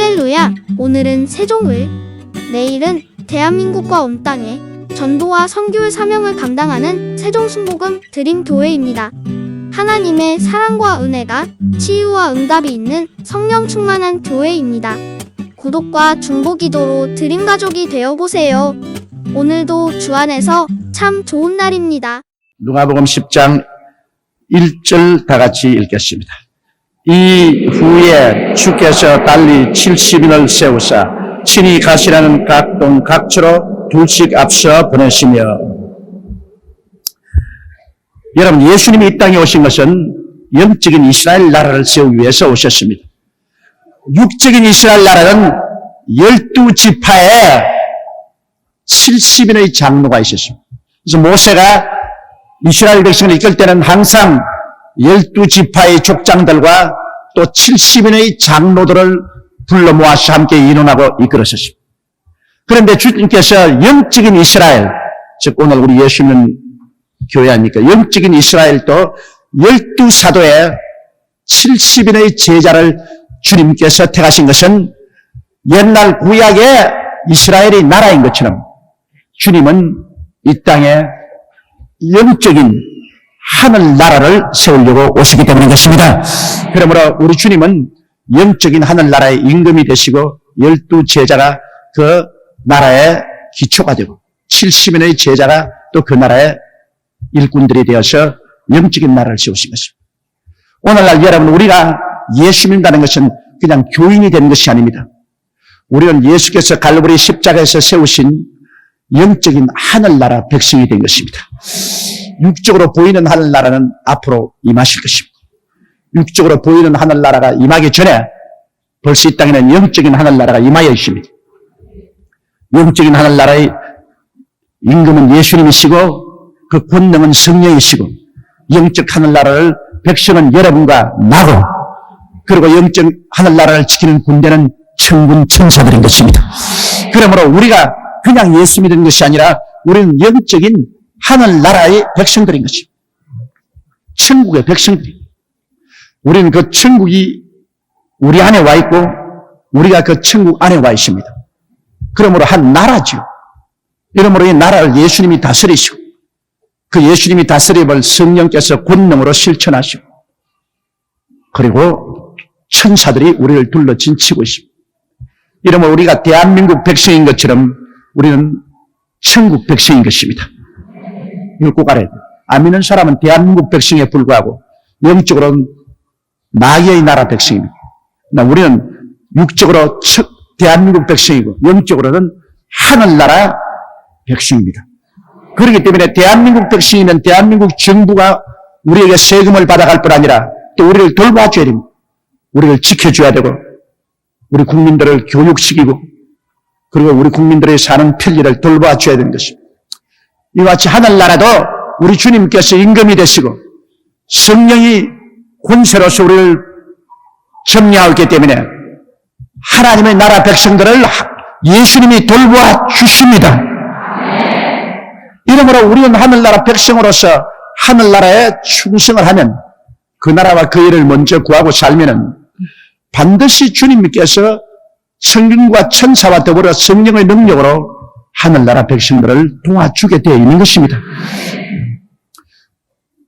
할렐루야! 오늘은 세종을, 내일은 대한민국과 온 땅에 전도와 선교의 사명을 감당하는 세종순복음 드림교회입니다. 하나님의 사랑과 은혜가 치유와 응답이 있는 성령 충만한 교회입니다. 구독과 중보기도로 드림가족이 되어보세요. 오늘도 주 안에서 참 좋은 날입니다. 누가복음 10장 1절 다 같이 읽겠습니다. 이 후에 주께서 달리 70인을 세우사 친히 가시라는 각동 각처로 둘씩 앞서 보내시며. 여러분, 예수님이 이 땅에 오신 것은 영적인 이스라엘 나라를 세우기 위해서 오셨습니다. 육적인 이스라엘 나라는 12지파에 70인의 장로가 있었습니다. 그래서 모세가 이스라엘 백성을 이끌 때는 항상 12지파의 족장들과 또 70인의 장로들을 불러 모아서 함께 의논하고 이끌었습니다. 그런데 주님께서 영적인 이스라엘, 즉 오늘 우리 예수 믿는 교회 아닙니까? 영적인 이스라엘도 12사도의 70인의 제자를 주님께서 택하신 것은 옛날 구약의 이스라엘이 나라인 것처럼 주님은 이 땅에 영적인 하늘나라를 세우려고 오시기 때문인 것입니다. 그러므로 우리 주님은 영적인 하늘나라의 임금이 되시고 12제자가 그 나라의 기초가 되고 70인의 제자가 또 그 나라의 일꾼들이 되어서 영적인 나라를 세우신 것입니다. 오늘날 여러분, 우리가 예수 믿는다는 것은 그냥 교인이 되는 것이 아닙니다. 우리는 예수께서 갈보리 십자가에서 세우신 영적인 하늘나라 백성이 된 것입니다. 육적으로 보이는 하늘나라는 앞으로 임하실 것입니다. 육적으로 보이는 하늘나라가 임하기 전에 벌써 이 땅에는 영적인 하늘나라가 임하여 있습니다. 영적인 하늘나라의 임금은 예수님이시고 그 권능은 성령이시고 영적 하늘나라를 백성은 여러분과 나고 그리고 영적 하늘나라를 지키는 군대는 천군 천사들인 것입니다. 그러므로 우리가 그냥 예수 믿는 것이 아니라 우리는 영적인 하늘나라의 백성들인 것입니다. 천국의 백성들이. 우리는 그 천국이 우리 안에 와 있고 우리가 그 천국 안에 와 있습니다. 그러므로 한 나라죠. 이러므로 이 나라를 예수님이 다스리시고 그 예수님이 다스림을 성령께서 권능으로 실천하시고 그리고 천사들이 우리를 둘러친 치고 있습니다. 이러므로 우리가 대한민국 백성인 것처럼 우리는 천국 백성인 것입니다. 이걸 꼭 알아야 돼요. 안 믿는 사람은 대한민국 백성에 불과하고 영적으로는 마귀의 나라 백성입니다. 우리는 육적으로 대한민국 백성이고 영적으로는 하늘나라 백성입니다. 그렇기 때문에 대한민국 백성이면 대한민국 정부가 우리에게 세금을 받아갈 뿐 아니라 또 우리를 돌봐줘야 됩니다. 우리를 지켜줘야 되고 우리 국민들을 교육시키고 그리고 우리 국민들의 사는 편리를 돌봐줘야 되는 것입니다. 이와 같이 하늘나라도 우리 주님께서 임금이 되시고 성령이 권세로서 우리를 점령하기 때문에 하나님의 나라 백성들을 예수님이 돌보아 주십니다. 이러므로 우리는 하늘나라 백성으로서 하늘나라에 충성을 하면 그 나라와 그 일을 먼저 구하고 살면은 반드시 주님께서 성령과 천사와 더불어 성령의 능력으로 하늘나라 백성들을 도와주게 되어 있는 것입니다.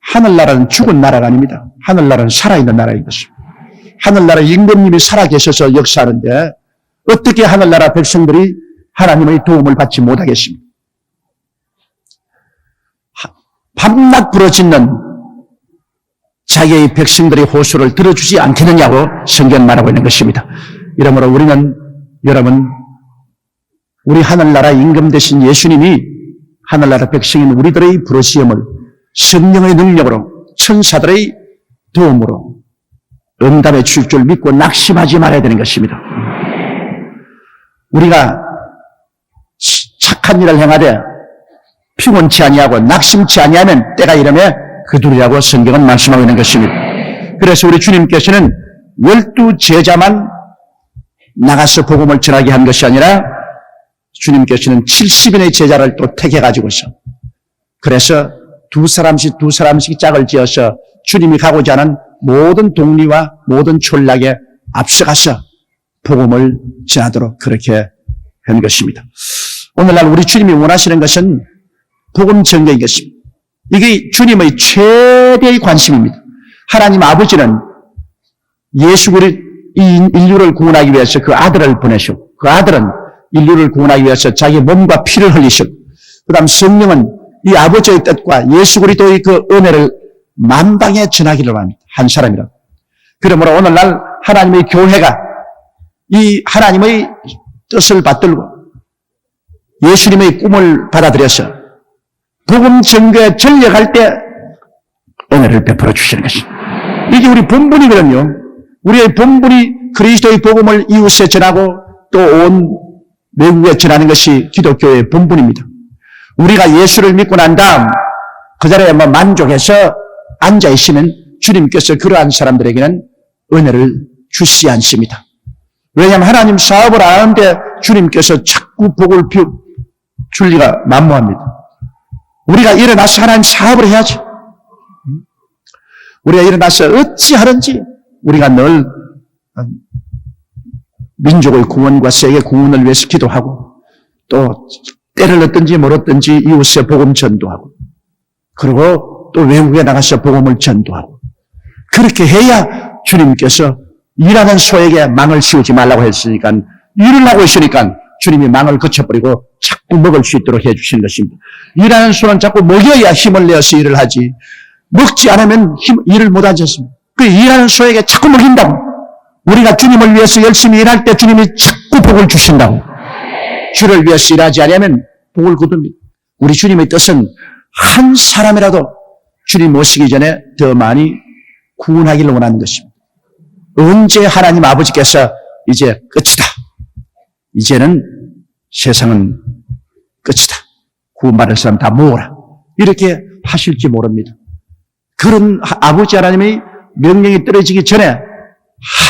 하늘나라는 죽은 나라가 아닙니다. 하늘나라는 살아있는 나라인 것입니다. 하늘나라 임금님이 살아계셔서 역사하는데 어떻게 하늘나라 백성들이 하나님의 도움을 받지 못하겠습니까? 밤낮 부러짓는 자기의 백성들의 호소를 들어주지 않겠느냐고 성경 말하고 있는 것입니다. 이러므로 우리는 여러분, 우리 하늘나라 임금 되신 예수님이 하늘나라 백성인 우리들의 부르시음을 성령의 능력으로 천사들의 도움으로 응답해 줄 줄 믿고 낙심하지 말아야 되는 것입니다. 우리가 착한 일을 행하되 피곤치 아니하고 낙심치 아니하면 때가 이르매 그들이라고 성경은 말씀하고 있는 것입니다. 그래서 우리 주님께서는 12제자만 나가서 복음을 전하게 한 것이 아니라 주님께서는 70인의 제자를 또 택해가지고서 그래서 두 사람씩 짝을 지어서 주님이 가고자 하는 모든 동리와 모든 촌락에 앞서가서 복음을 전하도록 그렇게 한 것입니다. 오늘날 우리 주님이 원하시는 것은 복음 전개인 것입니다. 이게 주님의 최대의 관심입니다. 하나님 아버지는 예수 그리스도 이 인류를 구원하기 위해서 그 아들을 보내셨고, 그 아들은 인류를 구원하기 위해서 자기 몸과 피를 흘리셨고, 그 다음 성령은 이 아버지의 뜻과 예수 그리스도의 그 은혜를 만방에 전하기를 합니다. 한 사람이라. 그러므로 오늘날 하나님의 교회가 이 하나님의 뜻을 받들고 예수님의 꿈을 받아들여서 복음 전개에 전력할 때 은혜를 베풀어 주시는 것입니다. 이게 우리 본분이거든요. 우리의 본분이 그리스도의 복음을 이웃에 전하고 또 온 외국에 전하는 것이 기독교의 본분입니다. 우리가 예수를 믿고 난 다음 그 자리에 만족해서 앉아있으면 주님께서 그러한 사람들에게는 은혜를 주시지 않습니다. 왜냐하면 하나님 사업을 안 하는데 주님께서 자꾸 복을 줄 리가 만무합니다. 우리가 일어나서 하나님 사업을 해야지. 우리가 일어나서 어찌하든지 우리가 늘 민족의 구원과 세계 구원을 위해서 기도하고 또 때를 얻든지 멀었든지 이웃에 복음 전도하고 그리고 또 외국에 나가서 복음을 전도하고 그렇게 해야 주님께서 일하는 소에게 망을 씌우지 말라고 했으니까 일을 하고 있으니까 주님이 망을 거쳐버리고 자꾸 먹을 수 있도록 해주시는 것입니다. 일하는 소는 자꾸 먹여야 힘을 내어서 일을 하지 먹지 않으면 일을 못하지 않습니다. 그 일하는 소에게 자꾸 먹인다고. 우리가 주님을 위해서 열심히 일할 때 주님이 자꾸 복을 주신다고. 주를 위해서 일하지 않으면 복을 거둡니다. 우리 주님의 뜻은 한 사람이라도 주님 오시기 전에 더 많이 구원하기를 원하는 것입니다. 언제 하나님 아버지께서 이제 끝이다. 이제는 세상은 끝이다. 구원받을 사람 다 모으라. 이렇게 하실지 모릅니다. 그런 아버지 하나님의 명령이 떨어지기 전에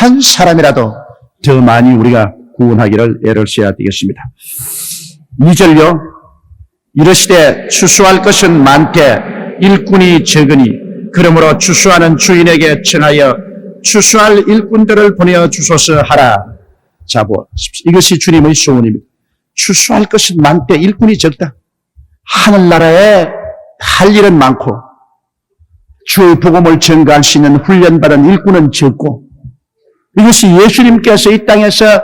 한 사람이라도 더 많이 우리가 구원하기를 애를 써야 되겠습니다. 2절요. 이르시되 추수할 것은 많되 일꾼이 적으니 그러므로 추수하는 주인에게 청하여 추수할 일꾼들을 보내어 주소서 하라. 자, 이것이 주님의 소원입니다. 추수할 것은 많되 일꾼이 적다. 하늘나라에 할 일은 많고 주의 복음을 전가할 수 있는 훈련받은 일꾼은 적고 이것이 예수님께서 이 땅에서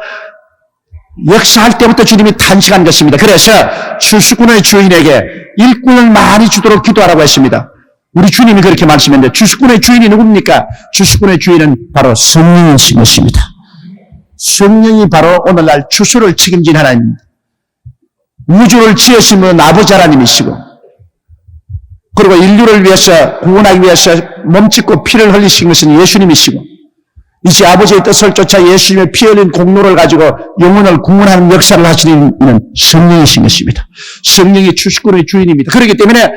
역사할 때부터 주님이 탄식한 것입니다. 그래서 추수꾼의 주인에게 일꾼을 많이 주도록 기도하라고 했습니다. 우리 주님이 그렇게 말씀했는데 추수꾼의 주인이 누굽니까? 추수꾼의 주인은 바로 성령이신 것입니다. 성령이 바로 오늘날 추수를 책임진 하나님입니다. 우주를 지으신 분은 아버지 하나님이시고 그리고 인류를 위해서 구원하기 위해서 몸짓고 피를 흘리신 것은 예수님이시고 이제 아버지의 뜻을 쫓아 예수님의 피 흘린 공로를 가지고 영혼을 구원하는 역사를 하시는 이는 성령이신 것입니다. 성령이 추수꾼의 주인입니다. 그렇기 때문에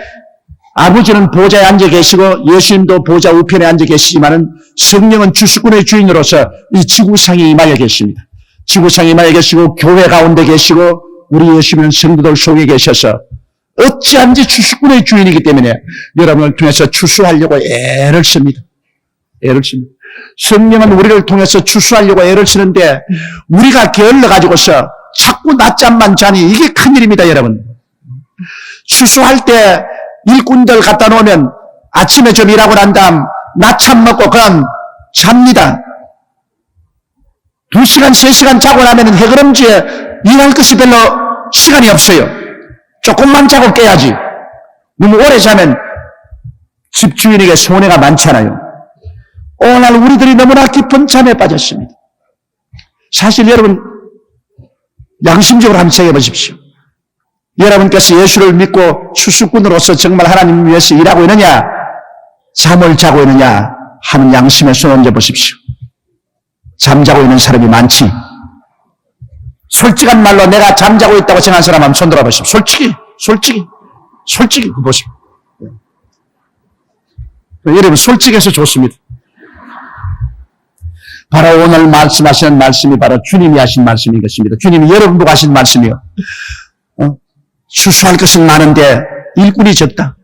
아버지는 보좌에 앉아 계시고 예수님도 보좌 우편에 앉아 계시지만은 성령은 추수꾼의 주인으로서 이 지구상에 임하여 계십니다. 지구상에 임하여 계시고 교회 가운데 계시고 우리 예수님은 성도들 속에 계셔서 어찌한지 추수꾼의 주인이기 때문에 여러분을 통해서 추수하려고 애를 씁니다. 애를 씁니다. 성령은 우리를 통해서 추수하려고 애를 쓰는데 우리가 게을러가지고서 자꾸 낮잠만 자니 이게 큰일입니다, 여러분. 추수할 때 일꾼들 갖다 놓으면 아침에 좀 일하고 난 다음 낮잠 먹고 그럼 잡니다. 2시간, 3시간 자고 나면 해그름지에 일할 것이 별로 시간이 없어요. 조금만 자고 깨야지. 너무 오래 자면 집주인에게 손해가 많잖아요. 오늘 우리들이 너무나 깊은 잠에 빠졌습니다. 사실 여러분 양심적으로 한번 생각해 보십시오. 여러분께서 예수를 믿고 추수꾼으로서 정말 하나님 위해서 일하고 있느냐 잠을 자고 있느냐 하는 양심에 손 얹어 보십시오. 잠자고 있는 사람이 많지. 솔직한 말로 내가 잠자고 있다고 생각하는 사람 한번 손 들어 보십시오. 솔직히 보십시오. 여러분 솔직해서 좋습니다. 바로 오늘 말씀하시는 말씀이 바로 주님이 하신 말씀인 것입니다. 주님이 여러분 보고 하신 말씀이요. 추수할 것은 많은데 일꾼이 적다.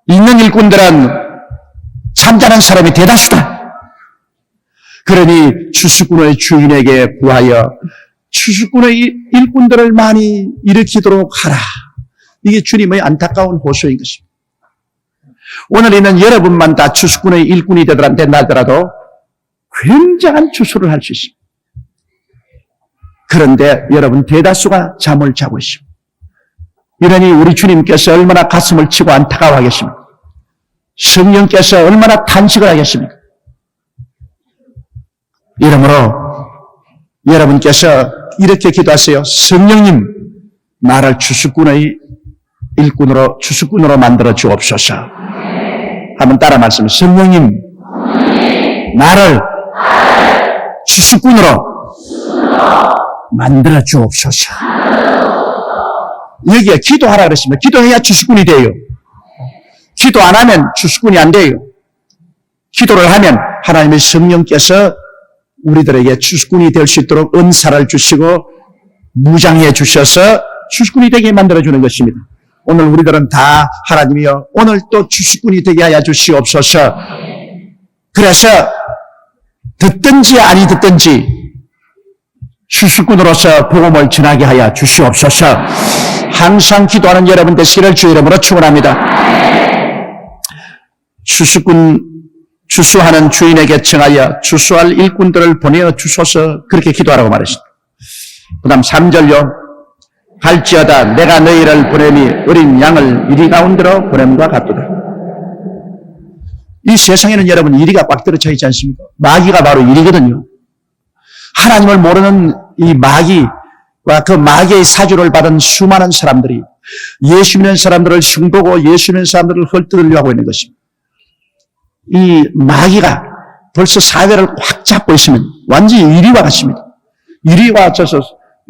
있는 일꾼들은 잠자는 사람이 대다수다. 그러니 추수꾼의 주인에게 구하여 추수꾼의 일꾼들을 많이 일으키도록 하라. 이게 주님의 안타까운 호소인 것입니다. 오늘 있는 여러분만 다 추수꾼의 일꾼이 되더라도 굉장한 추수를 할 수 있습니다. 그런데 여러분 대다수가 잠을 자고 있습니다. 이러니 우리 주님께서 얼마나 가슴을 치고 안타까워하겠습니까? 성령께서 얼마나 탄식을 하겠습니까? 이러므로 여러분께서 이렇게 기도하세요. 성령님, 나를 추수꾼으로 만들어 주옵소서. 한번 따라 말씀해. 성령님, 나를 추수꾼으로 만들어 주옵소서. 여기에 기도하라 그랬습니다. 기도해야 추수꾼이 돼요. 기도 안 하면 추수꾼이 안 돼요. 기도를 하면 하나님의 성령께서 우리들에게 추수꾼이 될 수 있도록 은사를 주시고 무장해 주셔서 추수꾼이 되게 만들어주는 것입니다. 오늘 우리들은 다 하나님이여 오늘 또 추수꾼이 되게 하여 주시옵소서. 그래서 듣든지 아니 듣든지 추수꾼으로서 복음을 전하게 하여 주시옵소서. 항상 기도하는 여러분 되시기를 주 이름으로 축원합니다. 추수하는 주인에게 청하여 추수할 일꾼들을 보내어 주소서. 그렇게 기도하라고 말했습니다. 그 다음 3절요. 갈지어다 내가 너희를 보냄이 어린 양을 이리 가운데로 보냄과 같도다. 이 세상에는 여러분 이리가 꽉 들어차 있지 않습니까? 마귀가 바로 이리거든요. 하나님을 모르는 이 마귀와 그 마귀의 사주를 받은 수많은 사람들이 예수 믿는 사람들을 흉보고 예수 믿는 사람들을 헐뜯으려고 하고 있는 것입니다. 이 마귀가 벌써 사회를 꽉 잡고 있으면 완전히 이리와 같습니다. 이리와 같아서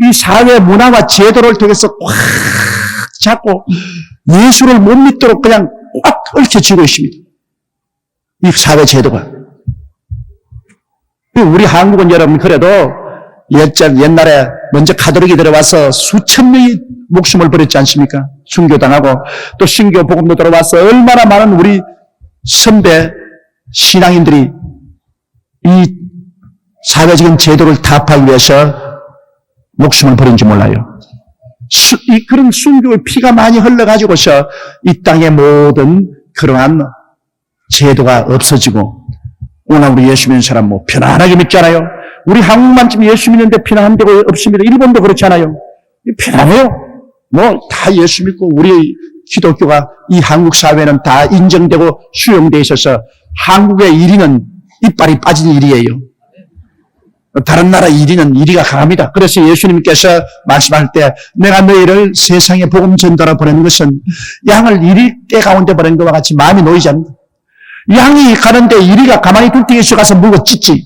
이 사회 문화와 제도를 통해서 꽉 잡고 예수를 못 믿도록 그냥 꽉 얽혀쥐고 있습니다. 이 사회 제도가. 우리 한국은 여러분 그래도 옛날에 먼저 가톨릭이 들어와서 수천 명이 목숨을 버렸지 않습니까? 순교당하고 또 신교 복음도 들어와서 얼마나 많은 우리 선배 신앙인들이 이 사회적인 제도를 타파하기 위해서 목숨을 버린지 몰라요. 그런 순교의 피가 많이 흘러가지고서 이 땅의 모든 그러한 제도가 없어지고 오늘 우리 예수 믿는 사람 뭐 편안하게 믿잖아요. 우리 한국만 지금 예수 믿는데 편안한 데가 없습니다. 일본도 그렇지 않아요. 편안해요. 뭐 다 예수 믿고 우리 기독교가 이 한국 사회는 다 인정되고 수용되어 있어서 한국의 1위는 이빨이 빠진 일이에요. 다른 나라 1위는 1위가 강합니다. 그래서 예수님께서 말씀할 때 내가 너희를 세상에 복음 전도하러 보내는 것은 양을 1위 떼 가운데 보낸 것과 같이 마음이 놓이지 않는다. 양이 가는데 1위가 가만히 굴뚝에서 가서 물고 찢지.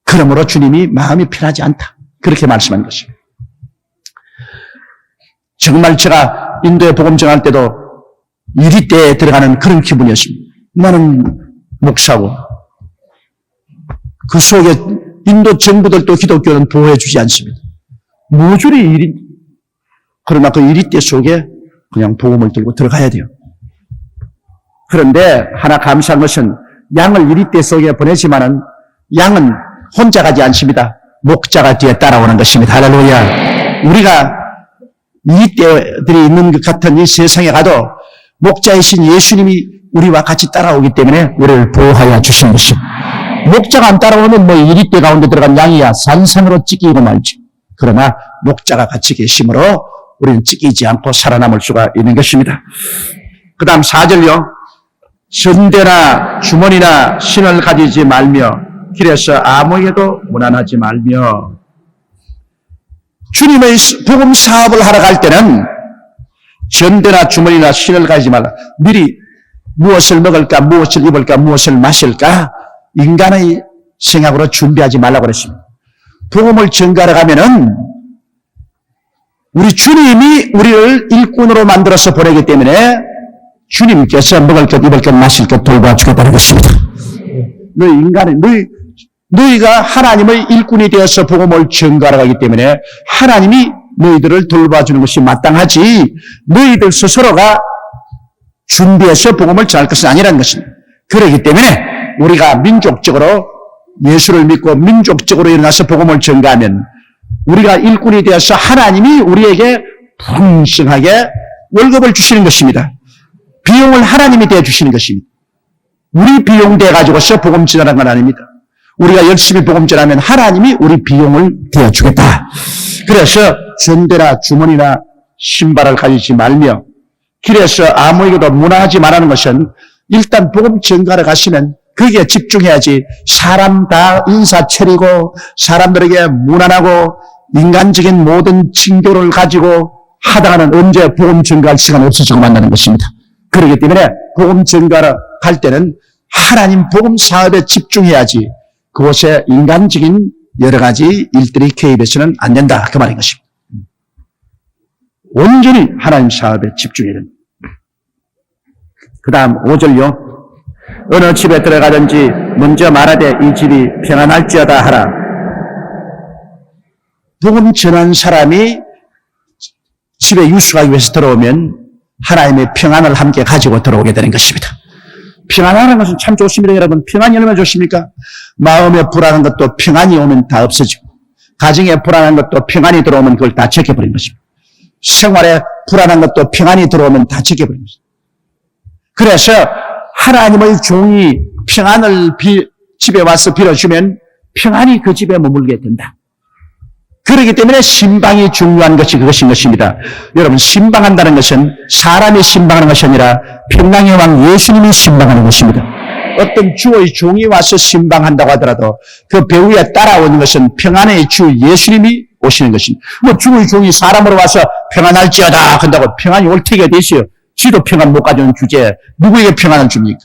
그러므로 주님이 마음이 편하지 않다. 그렇게 말씀한 것입니다. 정말 제가 인도에 복음 전할 때도 1위 때에 들어가는 그런 기분이었습니다. 나는 목사고 그 속에 인도 정부들도 기독교는 보호해 주지 않습니다. 모조리 1위. 그러나 그 1위 때 속에 그냥 복음을 들고 들어가야 돼요. 그런데 하나 감사한 것은 양을 1위 때 속에 보내지만은 양은 혼자 가지 않습니다. 목자가 뒤에 따라오는 것입니다. 할렐루야. 우리가 2위 때들이 있는 것 같은 이 세상에 가도 목자이신 예수님이 우리와 같이 따라오기 때문에 우리를 보호하여 주신 것입니다. 목자가 안 따라오면 뭐 1위 때 가운데 들어간 양이야 산산으로 찢기고 말지. 그러나 목자가 같이 계심으로 우리는 찢기지 않고 살아남을 수가 있는 것입니다. 그 다음 4절요. 전대나 주머니나 신을 가지지 말며 길에서 아무에게도 무난하지 말며. 주님의 복음 사업을 하러 갈 때는 전대나 주머니나 신을 가지지 말라. 미리 무엇을 먹을까, 무엇을 입을까, 무엇을 마실까 인간의 생각으로 준비하지 말라고 그랬습니다. 복음을 전가하러 가면은 우리 주님이 우리를 일꾼으로 만들어서 보내기 때문에 주님께서 먹을 것, 입을 것, 마실 것 돌봐주겠다는 것입니다. 너희가 하나님의 일꾼이 되어서 복음을 전가하러 가기 때문에 하나님이 너희들을 돌봐주는 것이 마땅하지 너희들 스스로가 준비해서 복음을 전할 것은 아니라는 것입니다. 그렇기 때문에 우리가 민족적으로 예수를 믿고 민족적으로 일어나서 복음을 전가하면 우리가 일꾼이 되어서 하나님이 우리에게 풍성하게 월급을 주시는 것입니다. 비용을 하나님이 대주시는 것입니다. 우리 비용 대가지고서 복음 전하는 건 아닙니다. 우리가 열심히 복음 전하면 하나님이 우리 비용을 대주겠다. 그래서 전대나 주머니나 신발을 가지지 말며 길에서 아무에게도 무난하지 말라는 것은 일단 복음 전가를 가시면 거기에 집중해야지 사람 다 인사 차리고 사람들에게 무난하고 인간적인 모든 징조를 가지고 하다가는 언제 복음 전가할 시간 없어지고 만나는 것입니다. 그렇기 때문에 복음 전가를 갈 때는 하나님 복음 사업에 집중해야지 그곳에 인간적인 여러 가지 일들이 개입해서는 안 된다. 그 말인 것입니다. 온전히 하나님 사업에 집중해야 됩니다. 그 다음 5절요. 어느 집에 들어가든지 먼저 말하되 이 집이 평안할지어다 하라. 복음 전한 사람이 집에 유숙하기 위해서 들어오면 하나님의 평안을 함께 가지고 들어오게 되는 것입니다. 평안하는 것은 참 좋습니다. 여러분, 평안이 얼마나 좋습니까? 마음에 불안한 것도 평안이 오면 다 없어지고, 가정에 불안한 것도 평안이 들어오면 그걸 다 제껴버리는 것입니다. 생활에 불안한 것도 평안이 들어오면 다 제껴버리는 것입니다. 그래서 하나님의 종이 평안을 집에 와서 빌어주면 평안이 그 집에 머물게 된다. 그렇기 때문에 신방이 중요한 것이 그것인 것입니다. 여러분, 신방한다는 것은 사람이 신방하는 것이 아니라 평강의 왕 예수님이 신방하는 것입니다. 어떤 주의 종이 와서 신방한다고 하더라도 그 배후에 따라오는 것은 평안의 주 예수님이 오시는 것입니다. 뭐 주의 종이 사람으로 와서 평안할지어다 한다고 평안이 올 테게 되시요. 지도 평안 못 가져온 주제에 누구에게 평안을 줍니까?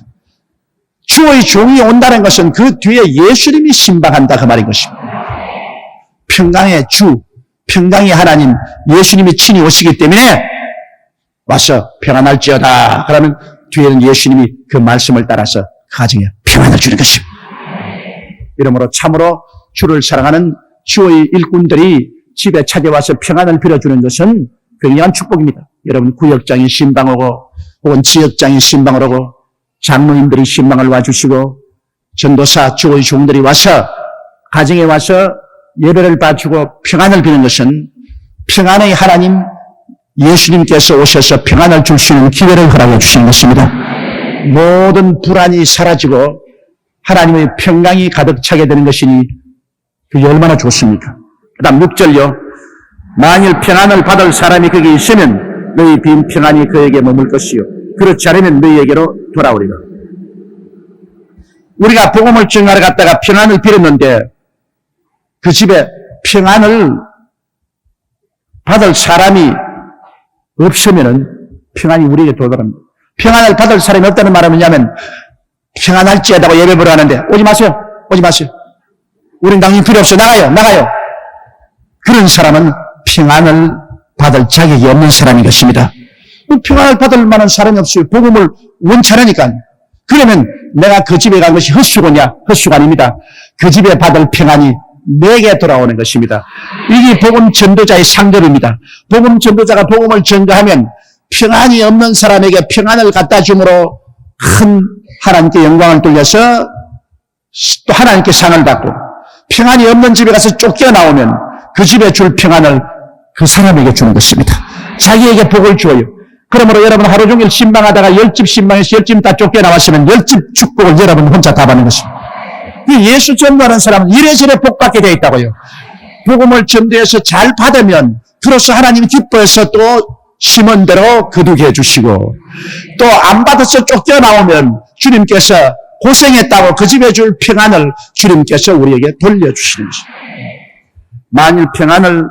주의 종이 온다는 것은 그 뒤에 예수님이 신방한다 그 말인 것입니다. 평강의 주, 평강의 하나님, 예수님이 친히 오시기 때문에 와서 평안할지어다. 그러면 뒤에는 예수님이 그 말씀을 따라서 가정에 평안을 주는 것입니다. 이러므로 참으로 주를 사랑하는 주의 일꾼들이 집에 찾아와서 평안을 빌어주는 것은 굉장한 축복입니다. 여러분, 구역장이 신방하고 혹은 지역장이 신방을 하고 장로님들이 신방을 와주시고 전도사 주의 종들이 와서 가정에 와서 예배를 바치고 평안을 비는 것은 평안의 하나님 예수님께서 오셔서 평안을 줄 수 있는 기회를 허락해 주시는 것입니다. 모든 불안이 사라지고 하나님의 평강이 가득 차게 되는 것이니 그게 얼마나 좋습니까? 그 다음 6절요. 만일 평안을 받을 사람이 거기 있으면 너희 빈 평안이 그에게 머물 것이요 그렇지 않으면 너희에게로 돌아오리라. 우리가 복음을 전하러 갔다가 평안을 빌었는데 그 집에 평안을 받을 사람이 없으면은 평안이 우리에게 돌아옵니다. 평안을 받을 사람이 없다는 말은 뭐냐면 평안할지어다고 예배를 하는데 오지 마세요. 오지 마세요. 우린 당연히 필요 없어. 나가요. 그런 사람은 평안을 받을 자격이 없는 사람인 것입니다. 평안을 받을 만한 사람이 없어요. 복음을 원치 않으니까. 그러면 내가 그 집에 간 것이 헛수고냐? 헛수고 아닙니다. 그 집에 받을 평안이 내게 돌아오는 것입니다. 이게 복음 전도자의 상대입니다. 복음 전도자가 복음을 전가하면 평안이 없는 사람에게 평안을 갖다 줌으로 큰 하나님께 영광을 돌려서 또 하나님께 상을 받고 평안이 없는 집에 가서 쫓겨나오면 그 집에 줄 평안을 그 사람에게 주는 것입니다. 자기에게 복을 주어요. 그러므로 여러분 하루 종일 신방하다가 10집 신방에서 10집 다 쫓겨나왔으면 10집 축복을 여러분 혼자 다 받는 것입니다. 예수 전도하는 사람은 이래저래 복 받게 되어 있다고요. 복음을 전도해서 잘 받으면 그로서 하나님이 기뻐해서 또 심은 대로 거두게 해주시고 또 안 받아서 쫓겨나오면 주님께서 고생했다고 그 집에 줄 평안을 주님께서 우리에게 돌려주시는 것입니다. 만일 평안을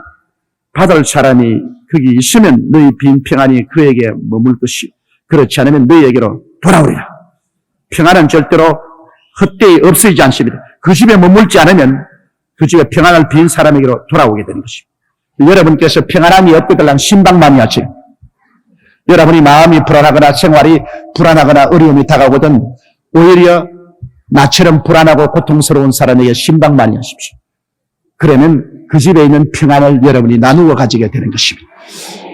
받을 사람이 거기 있으면 너희 빈 평안이 그에게 머물 것이요 그렇지 않으면 너희에게로 돌아오리라. 평안은 절대로 헛되이 없어지지 않습니다. 그 집에 머물지 않으면 그 집에 평안을 빈 사람에게로 돌아오게 되는 것입니다. 여러분께서 평안함이 없게 되려면 신방만이 하세요. 여러분이 마음이 불안하거나 생활이 불안하거나 어려움이 다가오거든 오히려 나처럼 불안하고 고통스러운 사람에게 신방만이 하십시오. 그러면 그 집에 있는 평안을 여러분이 나누어 가지게 되는 것입니다.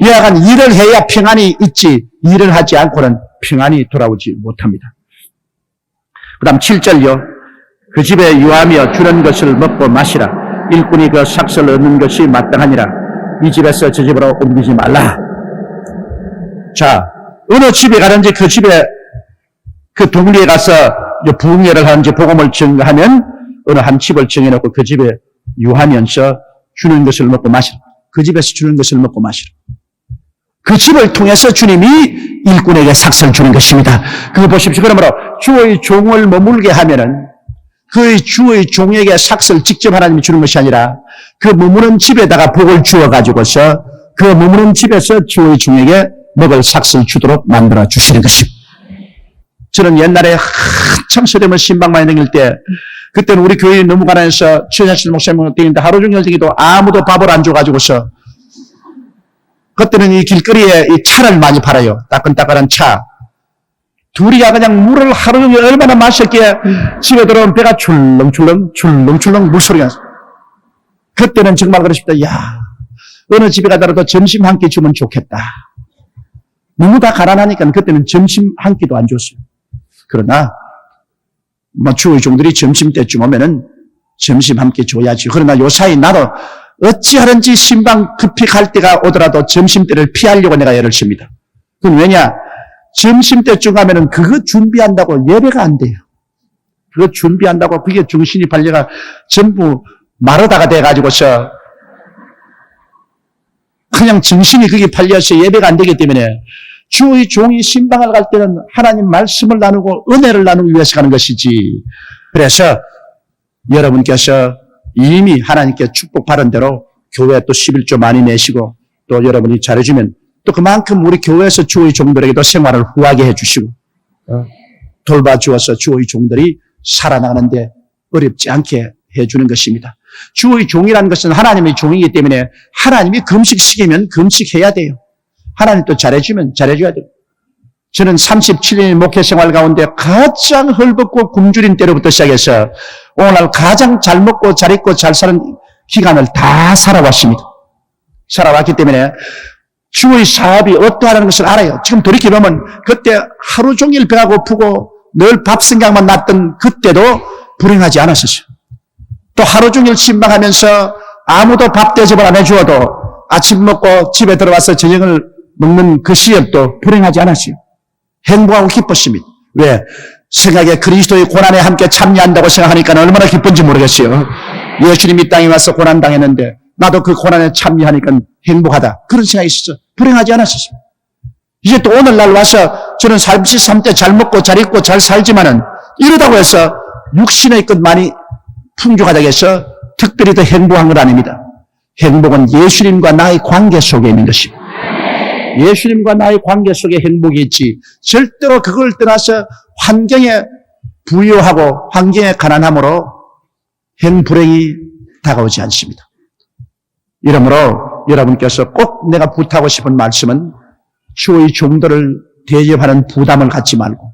이와간 일을 해야 평안이 있지 일을 하지 않고는 평안이 돌아오지 못합니다. 그 다음 7절요. 그 집에 유하며 주는 것을 먹고 마시라. 일꾼이 그 삭슬을 얻는 것이 마땅하니라. 이 집에서 저 집으로 옮기지 말라. 자, 어느 집에 가든지 그 집에 그 동리에 가서 부흥회를 하는지 복음을 증거하면 어느 한 집을 정해놓고 그 집에 유하면서 주는 것을 먹고 마시라. 그 집에서 주는 것을 먹고 마시라. 그 집을 통해서 주님이 일꾼에게 삭슬 주는 것입니다. 그거 보십시오. 그러므로 주의 종을 머물게 하면은 그 주의 종에게 삭슬 직접 하나님이 주는 것이 아니라 그 머무는 집에다가 복을 주어가지고서 그 머무는 집에서 주의 종에게 먹을 삭슬 주도록 만들어 주시는 것입니다. 저는 옛날에 한참 서대문 신방만에 다닐 때 그때는 우리 교회 너무 가난해서 최자실 목사님 다니는데 하루 종일 다니도 아무도 밥을 안 줘가지고서 그때는 이 길거리에 이 차를 많이 팔아요. 따끈따끈한 차. 둘이가 그냥 물을 하루 종일 얼마나 마셨기에 집에 들어오면 배가 출렁출렁 물소리가 났어요. 그때는 정말 그렇습니다. 야, 어느 집에 가더라도 점심 한 끼 주면 좋겠다. 너무 다 가난하니까 그때는 점심 한 끼도 안 줬어요. 그러나 주의 종들이 점심 때쯤 오면은 점심 한 끼 줘야지. 그러나 요 사이 나도 어찌하든지 신방 급히 갈 때가 오더라도 점심때를 피하려고 내가 애를 씁니다. 그건 왜냐? 점심때쯤 가면은 그거 준비한다고 예배가 안 돼요. 그거 준비한다고 그게 정신이 팔려가 전부 마르다가 돼가지고서 그냥 정신이 그게 팔려서 예배가 안 되기 때문에 주의 종이 신방을 갈 때는 하나님 말씀을 나누고 은혜를 나누기 위해서 가는 것이지. 그래서 여러분께서 이미 하나님께 축복받은 대로 교회에 또 11조 많이 내시고 또 여러분이 잘해주면 또 그만큼 우리 교회에서 주의 종들에게도 생활을 후하게 해주시고 돌봐주어서 주의 종들이 살아나가는데 어렵지 않게 해주는 것입니다. 주의 종이라는 것은 하나님의 종이기 때문에 하나님이 금식시키면 금식해야 돼요. 하나님 또 잘해주면 잘해줘야 돼요. 저는 37년 목회 생활 가운데 가장 헐벗고 굶주린 때로부터 시작해서 오늘날 가장 잘 먹고 잘 입고 잘 사는 기간을 다 살아왔습니다. 살아왔기 때문에 주의 사업이 어떠하다는 것을 알아요. 지금 돌이켜보면 그때 하루 종일 배가 고프고 늘 밥 생각만 났던 그때도 불행하지 않았었어요. 또 하루 종일 신방하면서 아무도 밥 대접을 안 해주어도 아침 먹고 집에 들어와서 저녁을 먹는 그 시절도 불행하지 않았어요. 행복하고 기뻤습니다. 왜? 생각에 그리스도의 고난에 함께 참여한다고 생각하니까 얼마나 기쁜지 모르겠어요. 예수님이 이 땅에 와서 고난 당했는데 나도 그 고난에 참여하니까 행복하다. 그런 생각이 있었어. 불행하지 않았었습니다. 이제 또 오늘날 와서 저는 33대 잘 먹고 잘 입고 잘 살지만은 이러다고 해서 육신의 것만이 풍족하다고 해서 특별히 더 행복한 건 아닙니다. 행복은 예수님과 나의 관계 속에 있는 것입니다. 예수님과 나의 관계 속에 행복이 있지 절대로 그걸 떠나서 환경에 부유하고 환경에 가난함으로 행불행이 다가오지 않습니다. 이러므로 여러분께서 꼭 내가 부탁하고 싶은 말씀은 주의 종들을 대접하는 부담을 갖지 말고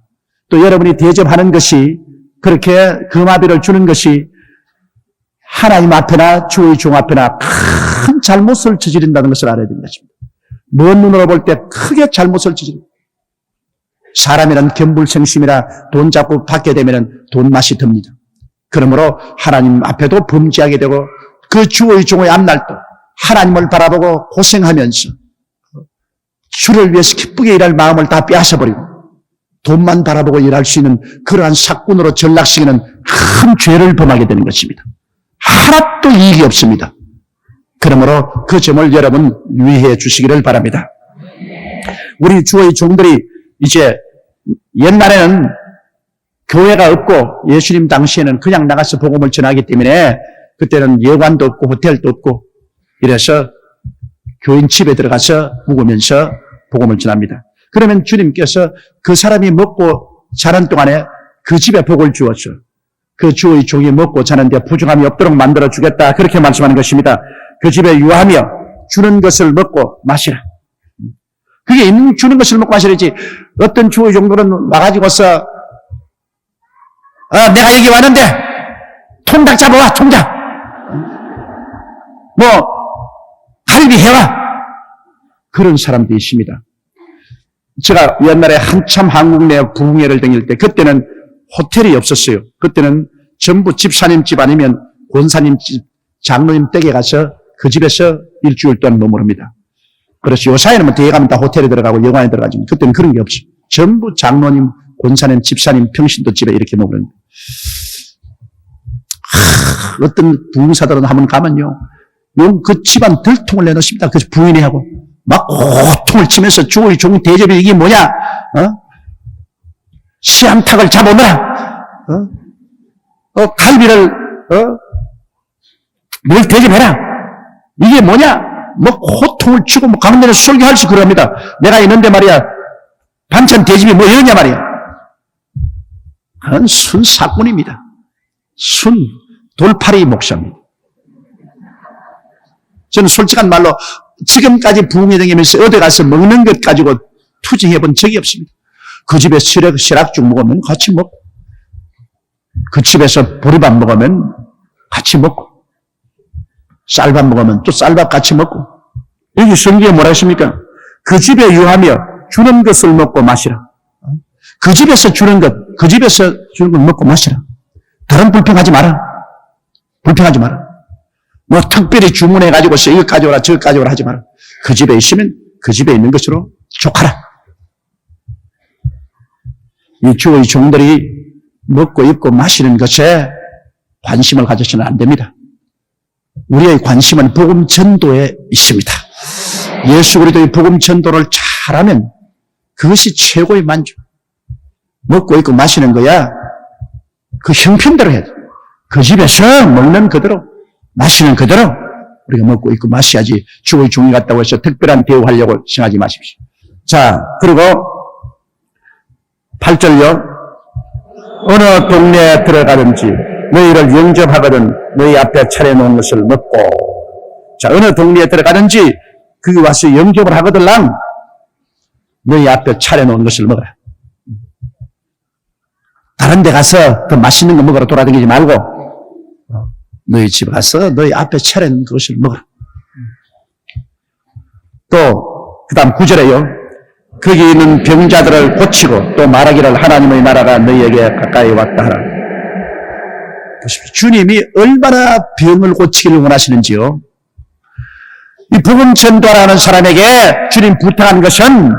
또 여러분이 대접하는 것이 그렇게 금화비를 주는 것이 하나님 앞에나 주의 종 앞에나 큰 잘못을 저지른다는 것을 알아야 되는 것입니다. 먼 눈으로 볼 때 크게 잘못을 저지릅니다. 사람이란 견불생심이라 돈 잡고 받게 되면 돈 맛이 듭니다. 그러므로 하나님 앞에도 범죄하게 되고 그 주의 종의 앞날도 하나님을 바라보고 고생하면서 주를 위해서 기쁘게 일할 마음을 다 빼앗아버리고 돈만 바라보고 일할 수 있는 그러한 사꾼으로 전락시키는 큰 죄를 범하게 되는 것입니다. 하나도 이익이 없습니다. 그러므로 그 점을 여러분 유의해 주시기를 바랍니다. 우리 주의 종들이 이제 옛날에는 교회가 없고 예수님 당시에는 그냥 나가서 복음을 전하기 때문에 그때는 예관도 없고 호텔도 없고 이래서 교인 집에 들어가서 묵으면서 복음을 전합니다. 그러면 주님께서 그 사람이 먹고 자는 동안에 그 집에 복을 주었죠. 그 주의 종이 먹고 자는데 부족함이 없도록 만들어 주겠다. 그렇게 말씀하는 것입니다. 그 집에 유하며 주는 것을 먹고 마시라. 그게 있는 주는 것을 먹고 마시라지. 어떤 주의 종들은 와가지고서 내가 여기 왔는데 통닭 잡아와 통닭. 갈비 해와. 그런 사람도 있습니다. 제가 옛날에 한참 한국 내 부흥회를 다닐 때 그때는 호텔이 없었어요. 그때는 전부 집사님 집 아니면 권사님 집, 장로님 댁에 가서 그 집에서 일주일 동안 머무릅니다. 그래서 요사이는 뭐 뒤에 가면 다 호텔에 들어가고 영화에 들어가지. 그때는 그런 게 없어. 전부 장로님, 권사님, 집사님, 평신도 집에 이렇게 머무릅니다. 어떤 부흥사들은 한번 가면요. 그 집안 들통을 내놓습니다. 그 부인이하고. 막 고통을 치면서 주의 종 대접이 이게 뭐냐? 시암탉을 잡아오너라. 갈비를, 뭘 대접해라. 이게 뭐냐? 뭐 고통을 치고 뭐 가는 데는 설교할 수 그럽니다. 내가 있는데 말이야. 반찬 대접이 뭐 이러냐 말이야. 그건 순 사꾼입니다. 순 돌팔이 목사입니다. 저는 솔직한 말로 지금까지 부흥회 다니면서 어디 가서 먹는 것 가지고 투쟁해 본 적이 없습니다. 그 집에 시락죽 먹으면 같이 먹고, 그 집에서 보리밥 먹으면 같이 먹고, 쌀밥 먹으면 또 쌀밥 같이 먹고. 여기 성경에 뭐라 했습니까? 그 집에 유하며 주는 것을 먹고 마시라. 그 집에서 주는 것, 그 집에서 주는 것 먹고 마시라. 다른 불평하지 마라. 불평하지 마라. 뭐 특별히 주문해가지고서 이거 가져오라 저거 가져오라 하지 마라. 그 집에 있으면 그 집에 있는 것으로 족하라. 이 주의 종들이 먹고 입고 마시는 것에 관심을 가져서는 안 됩니다. 우리의 관심은 복음 전도에 있습니다. 예수 그리스도의 복음 전도를 잘하면 그것이 최고의 만족. 먹고 입고 마시는 거야. 그 형편대로 해야 돼. 그 집에서 먹는 그대로 마시는 그대로 우리가 먹고 입고 마셔야지 주의 종이 같다고 해서 특별한 대우하려고 생각하지 마십시오. 자, 그리고 8절요. 어느 동네에 들어가든지 너희를 영접하거든 너희 앞에 차려놓은 것을 먹고. 자, 어느 동네에 들어가든지 거기 와서 영접을 하거들랑 너희 앞에 차려놓은 것을 먹어라. 다른 데 가서 더 맛있는 거 먹으러 돌아다니지 말고 너희 집에 가서 너희 앞에 차려놓은 것을 먹어라. 또 그 다음 9절에요. 거기 있는 병자들을 고치고 또 말하기를 하나님의 나라가 너희에게 가까이 왔다 하라. 보십시오. 주님이 얼마나 병을 고치기를 원하시는지요. 이 복음 전도하는 사람에게 주님 부탁한 것은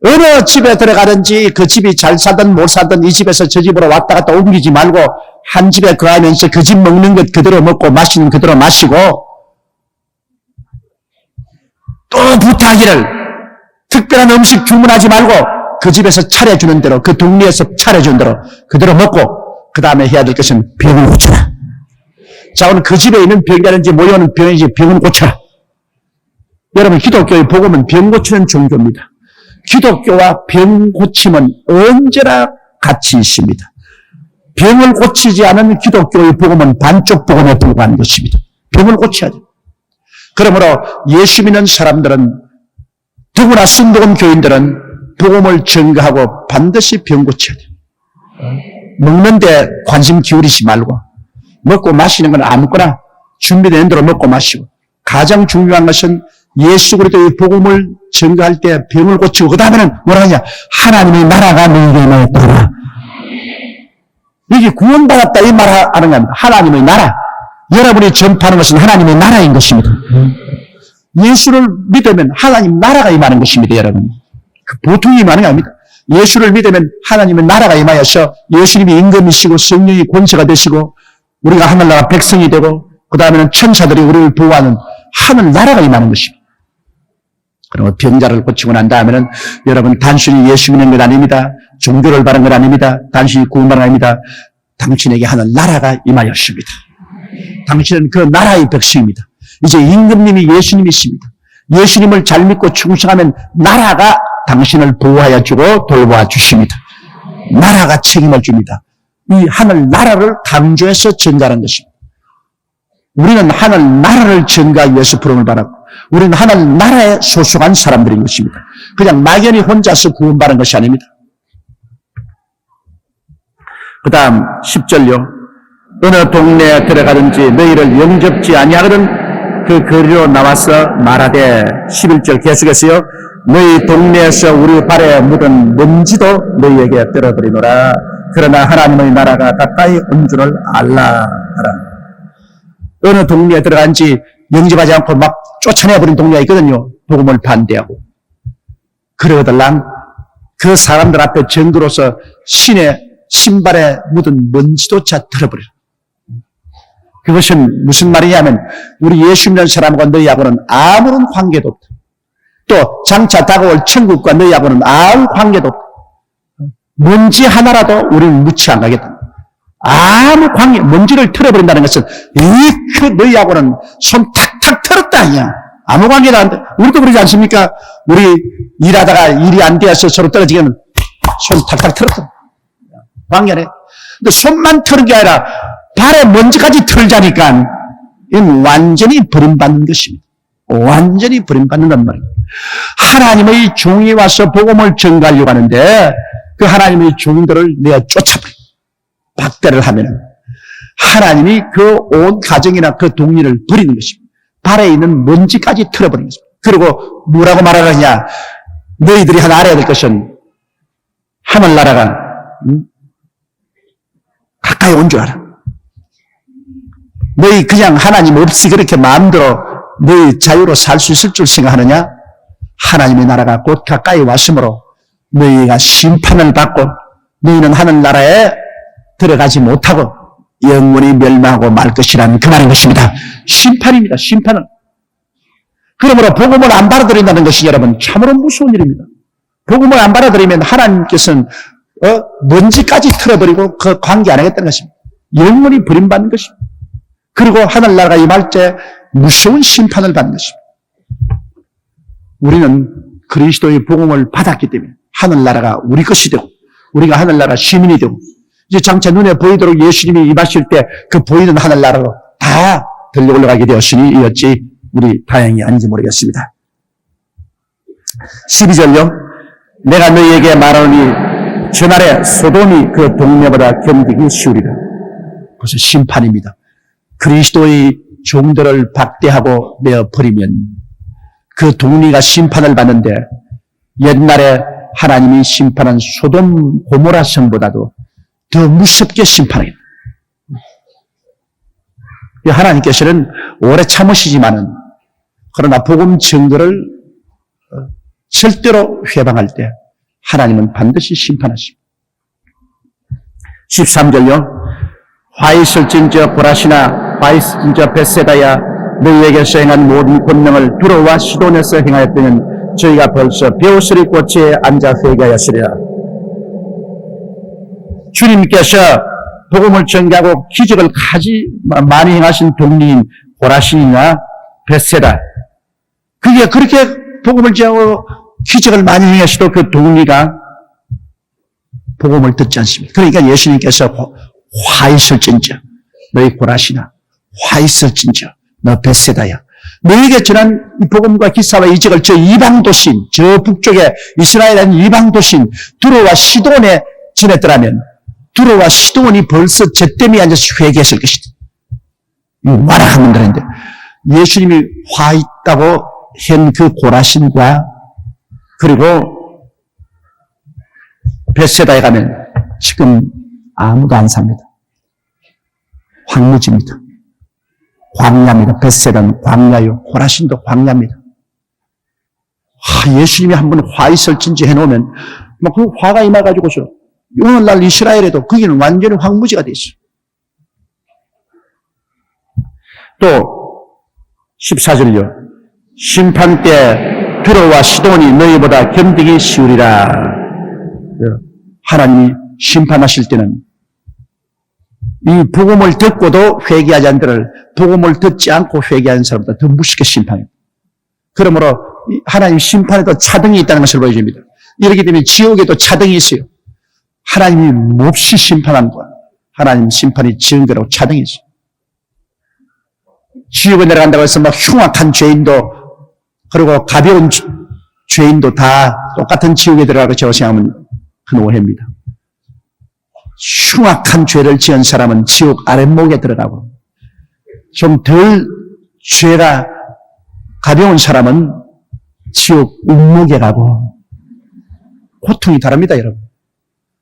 어느 집에 들어가든지 그 집이 잘 살든 못 살든 이 집에서 저 집으로 왔다 갔다 옮기지 말고 한 집에 거하면서 그 집 먹는 것 그대로 먹고 마시는 그대로 마시고 또 부탁하기를 특별한 음식 주문하지 말고 그 집에서 차려주는 대로 그 동네에서 차려주는 대로 그대로 먹고 그 다음에 해야 될 것은 병을 고쳐라. 자, 오늘 그 집에 있는 병이라든지 모여오는 병이지 병은 고쳐라. 여러분 기독교의 복음은 병 고치는 종교입니다. 기독교와 병 고침은 언제나 같이 있습니다. 병을 고치지 않은 기독교의 복음은 반쪽 복음에 불과한 것입니다. 병을 고쳐야 돼요. 그러므로 예수 믿는 사람들은 더구나 순복음 교인들은 복음을 전가하고 반드시 병 고쳐야 돼요. 먹는데 관심 기울이지 말고 먹고 마시는 건 아무거나 준비된 대로 먹고 마시고 가장 중요한 것은 예수 그리스도의 복음을 전가할 때 병을 고치고 그 다음에는 뭐라 하냐? 하나님의 나라가 너희에게 임하였다. 이게 구원받았다 이 말하는 겁니다. 하나님의 나라. 여러분이 전파하는 것은 하나님의 나라인 것입니다. 예수를 믿으면 하나님 나라가 임하는 것입니다. 여러분. 보통이 임하는 게 아닙니다. 예수를 믿으면 하나님의 나라가 임하여서 예수님이 임금이시고 성령이 권세가 되시고 우리가 하늘나라 백성이 되고 그 다음에는 천사들이 우리를 보호하는 하늘나라가 임하는 것입니다. 그리고 병자를 고치고 난 다음에는 여러분 단순히 예수 믿는 것 아닙니다. 종교를 바른 것 아닙니다. 단순히 구원받은 것 아닙니다. 당신에게 하는 나라가 임하였습니다. 당신은 그 나라의 백성입니다. 이제 임금님이 예수님이십니다. 예수님을 잘 믿고 충성하면 나라가 당신을 보호하여 주고 돌보아 주십니다. 나라가 책임을 줍니다. 이 하늘 나라를 강조해서 전가하는 것입니다. 우리는 하늘 나라를 전가하기 위해서 부름을 받았고 우리는 하늘 나라에 소속한 사람들인 것입니다. 그냥 막연히 혼자서 구원받은 것이 아닙니다. 그 다음 10절요. 어느 동네에 들어가든지 너희를 영접지 아니하거든 그 거리로 나와서 말하되 11절 계속해서요. 너희 동네에서 우리 발에 묻은 먼지도 너희에게 떨어버리노라. 그러나 하나님의 나라가 가까이 온 줄을 알라 하라. 어느 동네에 들어간지 영접하지 않고 막 쫓아내버린 동네가 있거든요. 복음을 반대하고. 그러더랑 그 사람들 앞에 증거로서 신의 신발에 묻은 먼지조차 털어버려. 그것은 무슨 말이냐면 우리 예수 믿는 사람과 너희하고는 아무런 관계도 없다. 또 장차 다가올 천국과 너희하고는 아무 관계도 없다. 먼지 하나라도 우리는 묻지 안 가겠다. 아무 관계, 먼지를 털어버린다는 것은 그 너희하고는 손 탁탁 털었다 아니야. 아무 관계도 안 돼. 우리도 그러지 않습니까? 우리 일하다가 일이 안 되어서 서로 떨어지면 손 탁탁 털었다. 관계네. 근데 손만 털은 게 아니라 발에 먼지까지 털자니까 이건 완전히 버림받는 것입니다. 완전히 버림받는단 말이에요. 하나님의 종이 와서 복음을 전가하려고 하는데 그 하나님의 종들을 내가 쫓아버려 박대를 하면은 하나님이 그 온 가정이나 그 동리를 버리는 것입니다. 발에 있는 먼지까지 털어버리는 것입니다. 그리고 뭐라고 말하느냐? 너희들이 하나 알아야 될 것은 하늘나라가 가까이 온 줄 알아. 너희 그냥 하나님 없이 그렇게 마음대로 너희 자유로 살 수 있을 줄 생각하느냐? 하나님의 나라가 곧 가까이 왔으므로 너희가 심판을 받고 너희는 하늘나라에 들어가지 못하고 영원히 멸망하고 말 것이라는 그 말인 것입니다. 심판입니다. 심판은. 그러므로 복음을 안 받아들인다는 것이 여러분 참으로 무서운 일입니다. 복음을 안 받아들이면 하나님께서는 먼지까지 털어버리고 그 관계 안 하겠다는 것입니다. 영원히 버림받는 것입니다. 그리고 하늘나라가 임할 때 무서운 심판을 받는 것입니다. 우리는 그리스도의 복음을 받았기 때문에 하늘나라가 우리 것이 되고 우리가 하늘나라 시민이 되고 이제 장차 눈에 보이도록 예수님이 임하실 때 그 보이는 하늘나라로 다 들려 올라가게 되었으니 이었지 우리 다행히 아닌지 모르겠습니다. 12절요. 내가 너희에게 말하노니 전날에 소돔이 그 동네보다 견디기 쉬우리라. 그것은 심판입니다. 그리스도의 종들을 박대하고 내어버리면 그 동리가 심판을 받는데 옛날에 하나님이 심판한 소돔 고모라 성보다도 더 무섭게 심판하겠다. 하나님께서는 오래 참으시지만은 그러나 복음 증거를 절대로 회방할 때 하나님은 반드시 심판하십니다. 13절요. 화 있을진저 고라시나 화 있을진저 벳세다야 너희에게서 행한 모든 권능을 두로와 시돈에서 행하였더니 저희가 벌써 벼슬이 꽃에 앉아 회개하였으리라. 주님께서 복음을 전개하고 기적을 많이 행하신 동리인 고라신이나 벳세다. 그게 그렇게 복음을 전하고 기적을 많이 행하시도 그 동리가 복음을 듣지 않습니다. 그러니까 예수님께서 화 있을진저 너희 고라시나 화 있을진저 너 벳세다야. 너희에게 전한 이 복음과 기사와 이적을 저 이방 도신, 저 북쪽에 이스라엘의 이방 도신 두로와 시돈에 지냈더라면 두로와 시돈이 벌써 잿더미에 앉아서 회개했을 것이다. 이거 말하면 되는데 예수님이 화 있다고 한 그 고라신과 그리고 벳세다에 가면 지금 아무도 안 삽니다. 황무지입니다. 광야입니다. 벳세다는 광야요. 고라신도 광야입니다. 예수님이 한번 화 있을진지 해놓으면 그 화가 임해가지고서 오늘날 이스라엘에도 거기는 완전히 황무지가 돼 있어요. 또 14절요. 심판 때 두로와 시돈이 너희보다 견디기 쉬우리라. 하나님이 심판하실 때는 이 복음을 듣고도 회개하지 않들을 복음을 듣지 않고 회개하는 사람보다 더 무섭게 심판해요. 그러므로 하나님 심판에도 차등이 있다는 것을 보여줍니다. 이렇기 때문에 지옥에도 차등이 있어요. 하나님이 몹시 심판한 거야. 하나님 심판이 지은 대로 차등이 있어요. 지옥에 내려간다고 해서 막 흉악한 죄인도 그리고 가벼운 죄인도 다 똑같은 지옥에 들어가고 제가 생각하면 큰 오해입니다. 흉악한 죄를 지은 사람은 지옥 아랫목에 들어가고 좀 덜 죄가 가벼운 사람은 지옥 윗목에 가고 고통이 다릅니다, 여러분.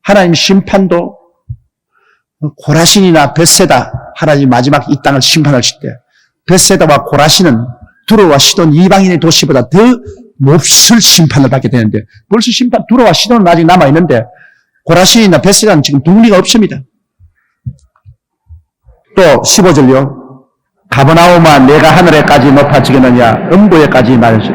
하나님 심판도 고라신이나 벳세다, 하나님 마지막 이 땅을 심판하실 때 벳세다와 고라신은 두로와 시돈 이방인의 도시보다 더 몹쓸 심판을 받게 되는데, 벌써 두로와 시돈은 아직 남아있는데 고라신이나 벳세다는 지금 동리가 없습니다. 또 15절요. 가버나움아 내가 하늘에까지 높아지겠느냐 음부에까지 말하시오.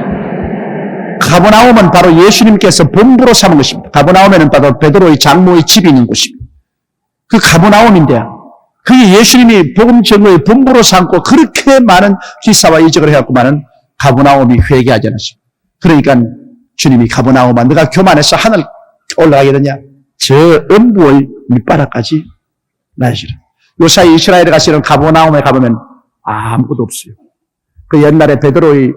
가버나움은 바로 예수님께서 본부로 삼은 것입니다. 가버나움에는 바로 베드로의 장모의 집이 있는 곳입니다. 그 가버나움인데 그게 예수님이 복음 전거의 본부로 삼고 그렇게 많은 기사와 이적을 해왔구만은 가버나움이 회개하지 않았습니다. 그러니까 주님이 가버나움아 너가 교만해서 하늘 올라가게 되냐 저 음부의 밑바닥까지 나시라. 요사이 이스라엘에 가시는 가버나움에 가보면 아무것도 없어요. 그 옛날에 베드로의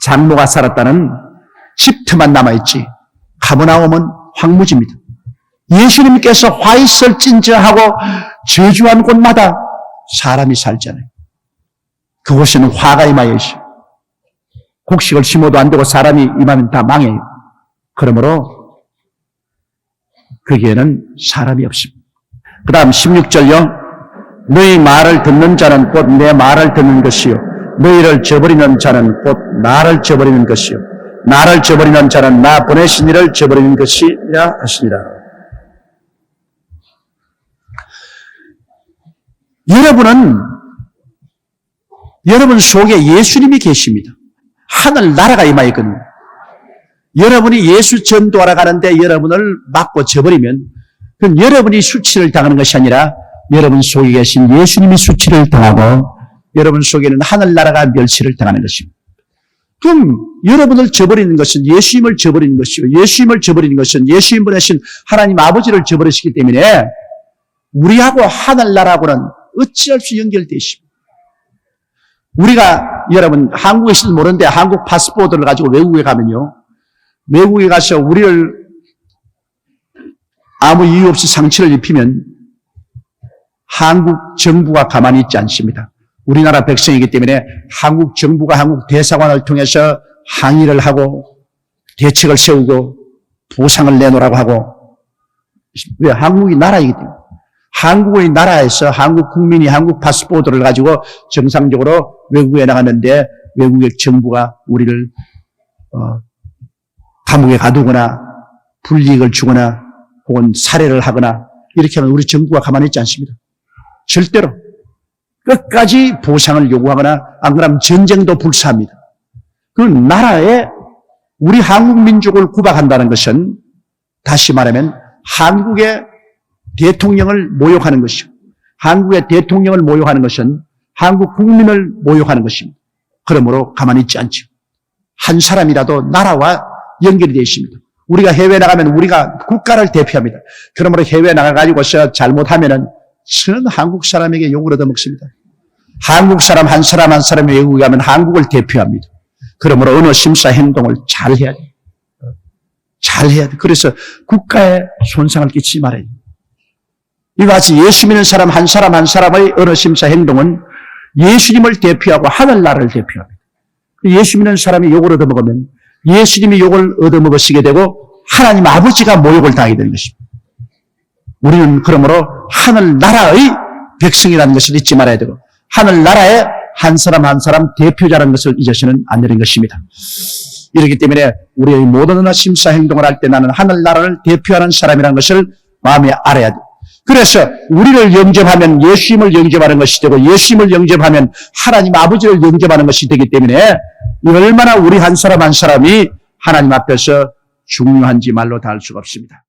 장모가 살았다는 집터만 남아있지 가버나움은 황무지입니다. 예수님께서 화 있을진저하고 저주한 곳마다 사람이 살잖아요. 그곳에는 화가 임하여 있어요. 곡식을 심어도 안 되고 사람이 임하면 다 망해요. 그러므로 거기에는 사람이 없습니다. 그 다음 16절요. 너희 말을 듣는 자는 곧 내 말을 듣는 것이요 너희를 저버리는 자는 곧 나를 저버리는 것이요 나를 저버리는 자는 나 보내신 이를 저버리는 것이라 하시니라. 여러분 속에 예수님이 계십니다. 하늘 나라가 임하였거든요. 여러분이 예수 전도하러 가는데 여러분을 막고 저버리면 그건 여러분이 수치를 당하는 것이 아니라 여러분 속에 계신 예수님이 수치를 당하고 여러분 속에는 하늘나라가 멸시를 당하는 것입니다. 그럼 여러분을 저버리는 것은 예수님을 저버리는 것이고 예수님을 저버리는 것은 예수님 보내신 하나님 아버지를 저버리시기 때문에 우리하고 하늘나라하고는 어찌할 수 연결되어 있습니다. 우리가 여러분 한국에 있어도 모르는데 한국 파스포르트를 가지고 외국에 가면요. 외국에 가서 우리를 아무 이유 없이 상처를 입히면 한국 정부가 가만히 있지 않습니다. 우리나라 백성이기 때문에 한국 정부가 한국 대사관을 통해서 항의를 하고 대책을 세우고 보상을 내놓으라고 하고 왜? 한국이 나라이기 때문에 한국의 나라에서 한국 국민이 한국 파스포르트를 가지고 정상적으로 외국에 나갔는데 외국의 정부가 우리를 감옥에 가두거나 불이익을 주거나 혹은 살해를 하거나 이렇게 하면 우리 정부가 가만히 있지 않습니다. 절대로 끝까지 보상을 요구하거나 안 그러면 전쟁도 불사합니다. 그 나라에 우리 한국 민족을 구박한다는 것은 다시 말하면 한국의 대통령을 모욕하는 것이고 한국의 대통령을 모욕하는 것은 한국 국민을 모욕하는 것입니다. 그러므로 가만히 있지 않죠. 한 사람이라도 나라와 연결이 되어 있습니다. 우리가 해외 나가면 우리가 국가를 대표합니다. 그러므로 해외 나가가지고서 잘못하면은 전 한국 사람에게 욕을 얻어먹습니다. 한국 사람 한 사람이 외국에 가면 한국을 대표합니다. 그러므로 언어 심사 행동을 잘 해야 돼요. 잘 해야 돼요. 그래서 국가에 손상을 끼치지 말아야 돼요. 이와 같이 예수 믿는 사람 한 사람의 언어 심사 행동은 예수님을 대표하고 하늘나라를 대표합니다. 예수 믿는 사람이 욕을 얻어먹으면 예수님이 욕을 얻어먹으시게 되고 하나님 아버지가 모욕을 당하게 되는 것입니다. 우리는 그러므로 하늘나라의 백성이라는 것을 잊지 말아야 되고 하늘나라의 한 사람 대표자라는 것을 잊어서는 안 되는 것입니다. 이렇기 때문에 우리의 모든 언어 심사 행동을 할 때 나는 하늘나라를 대표하는 사람이라는 것을 마음에 알아야 돼요. 그래서 우리를 영접하면 예수님을 영접하는 것이 되고 예수님을 영접하면 하나님 아버지를 영접하는 것이 되기 때문에 얼마나 우리 한 사람이 하나님 앞에서 중요한지 말로 다 할 수가 없습니다.